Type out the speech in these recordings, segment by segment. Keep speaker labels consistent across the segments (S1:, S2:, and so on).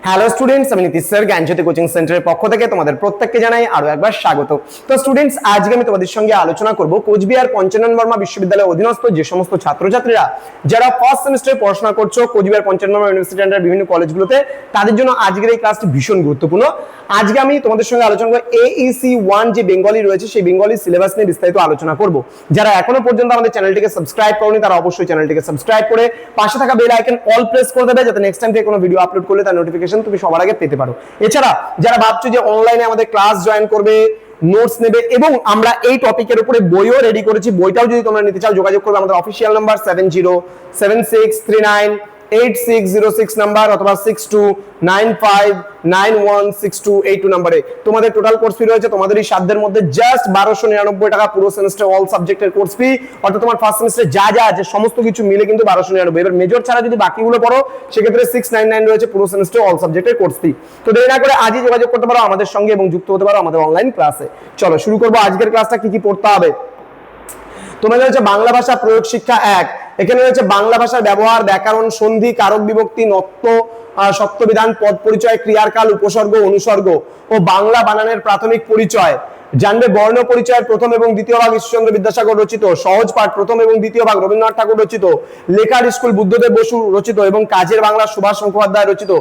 S1: Hello students, আমি Nitish sir জ্ঞানজ্যোতি coaching সেন্টারের পক্ষ থেকে তোমাদের প্রত্যেককে জানাই আরো একবার স্বাগত। তো স্টুডেন্টস, আজকে আমি তোমাদের সঙ্গে আলোচনা করব কোচবিহার পঞ্চানন বর্মা বিশ্ববিদ্যালয়ের অধীনস্থ যে সমস্ত ছাত্রছাত্রীরা যারা ফার্স্ট সেমিস্টারে পড়াশোনা করছো কোচবিহার পঞ্চানন বর্মা ইউনিভার্সিটি আন্ডার বিভিন্ন কলেজগুলোতে, তাদের জন্য আজকের এই ক্লাসটি ভীষণ গুরুত্বপূর্ণ। আজকে আমি তোমাদের সঙ্গে আলোচনা করব AEC 1 যে বেঙ্গলি রয়েছে সেই বেঙ্গলি সিলেবাস নিয়ে বিস্তারিত আলোচনা করব। যারা এখনো পর্যন্ত আমাদের চ্যানেলটিকে সাবস্ক্রাইব করোনি তারা অবশ্যই চ্যানেলটিকে সাবস্ক্রাইব করে পাশে থাকা বেল আইকন অল প্রেস করে দেবে, যাতে নেক্সট টাইম থেকে কোনো ভিডিও আপলোড করলে তার নোটিফিকেশন তুমি সবার আগে পেতে পারো। এছাড়া যারা ভাবছো যে অনলাইনে আমাদের ক্লাস জয়েন করবে, নোটস নেবে এবং আমরা এই টপিকের উপরে বইও রেডি করেছি, বইটাও যদি তোমরা নিতে চাও যোগাযোগ করবে আমাদের অফিসিয়াল নাম্বার 7076398606 নাম্বার অথবা 6295916282 নাম্বারে। তোমাদের টোটাল কোর্স ফি রয়েছে তোমাদের এই সাধ্যের মধ্যে জাস্ট 1299 টাকা পুরো সেমিস্টার অল সাবজেক্টের কোর্স ফি, অর্থাৎ তোমার ফার্স্ট সেমিস্টারে যা যা আছে সমস্ত কিছু মিলে কিন্তু 1299। এবার মেজর ছাড়া যদি বাকিগুলো পড়ো সেক্ষেত্রে 699 রয়েছে পুরো সেমিস্টার অল সাবজেক্টের কোর্স ফি। তো দেরি না করে আজই যোগাযোগ করতে পারো আমাদের সঙ্গে এবং যুক্ত হতে পারো আমাদের অনলাইন ক্লাসে। চলো শুরু করবো আজকের ক্লাসটা। কি কি পড়তে হবে তোমাদের হচ্ছে বাংলা ভাষা প্রয়োগ শিক্ষা 1। এখানে রয়েছে বাংলা ভাষার ব্যবহার, ব্যাকরণ, সন্ধি, কারক বিভক্তি, নত্ব, সত্যবিধান, পদ পরিচয়, ক্রিয়ার কাল, উপসর্গ, অনুসর্গ ও বাংলা বানানের প্রাথমিক পরিচয়। জানবে বর্ণ পরিচয়ের প্রথম এবং দ্বিতীয় ভাগ ঈশ্বরচন্দ্র বিদ্যাসাগর রচিত, সহজ পাঠ প্রথম এবং দ্বিতীয় ভাগ রবীন্দ্রনাথ ঠাকুর রচিত, লেখার স্কুল বুদ্ধদেব বসু রচিত এবং কাজের বাংলা সুভাষ মুখোপাধ্যায় রচিত।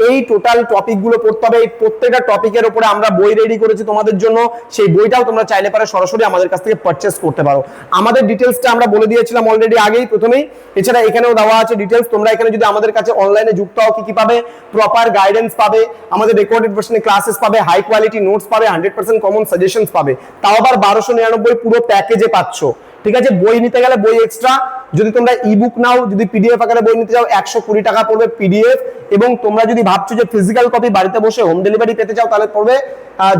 S1: এই টোটাল টপিকগুলো পড়তে হবে। এই প্রত্যেকটা টপিকের উপরে আমরা বই রেডি করেছি তোমাদের জন্য, সেই বইটাও তোমরা চাইলে পারে সরাসরি আমাদের কাছ থেকে পারচেজ করতে পারো। আমাদের ডিটেলসটা আমরা বলে দিয়েছিলাম অলরেডি আগেই প্রথমেই, এছাড়া এখানেও দেওয়া আছে ডিটেলস। তোমরা এখানে যদি আমাদের কাছে অনলাইনে যুক্ত হও কি কি পাবে? প্রপার গাইডেন্স পাবে, আমাদের রেকর্ডেড ভার্সনে ক্লাসেস পাবে, হাই কোয়ালিটি নোটস পাবে, 100% কমন সাজেশনস পাবে, তাও আবার 1299 পুরো প্যাকেজে পাচ্ছ। ঠিক আছে, বই নিতে গেলে বই এক্সট্রা, যদি তোমরা ইবুক নাও, যদি পিডিএফ আকারে বই নিতে যাও 120 টাকা পড়বে পিডিএফ, এবং তোমরা যদি ভাবছো যে ফিজিক্যাল কপি বাড়িতে বসে হোম ডেলিভারি পেতে চাও তাহলে পড়বে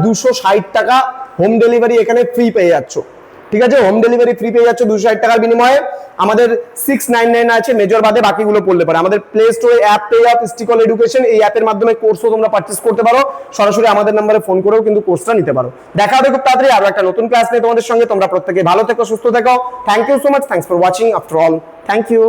S1: 260 টাকা। হোম ডেলিভারি এখানে ফ্রি পেয়ে যাচ্ছ। ঠিক আছে, হোম ডেলিভারি ফ্রি পেয়ে যাচ্ছ 260 টাকার বিনিময়ে। আমাদের 699 আছে মেজর বাদে, বাকিগুলো পড়লে পারে। আমাদের প্লে স্টোরে অ্যাপ পেয়ে যাও স্টিকল এডুকেশন, এই অ্যাপের মাধ্যমে কোর্সও তোমরা পারচেজ করতে পারো, সরাসরি আমাদের নম্বরে ফোন করেও কিন্তু কোর্সটা নিতে পারো। দেখা হবে খুব তাড়াতাড়ি আরো একটা নতুন ক্লাস নিয়ে তোমাদের সঙ্গে। তোমরা প্রত্যেকে ভালো থেকো, সুস্থ থেকো। Thank you so much, thanks for watching after all, thank you.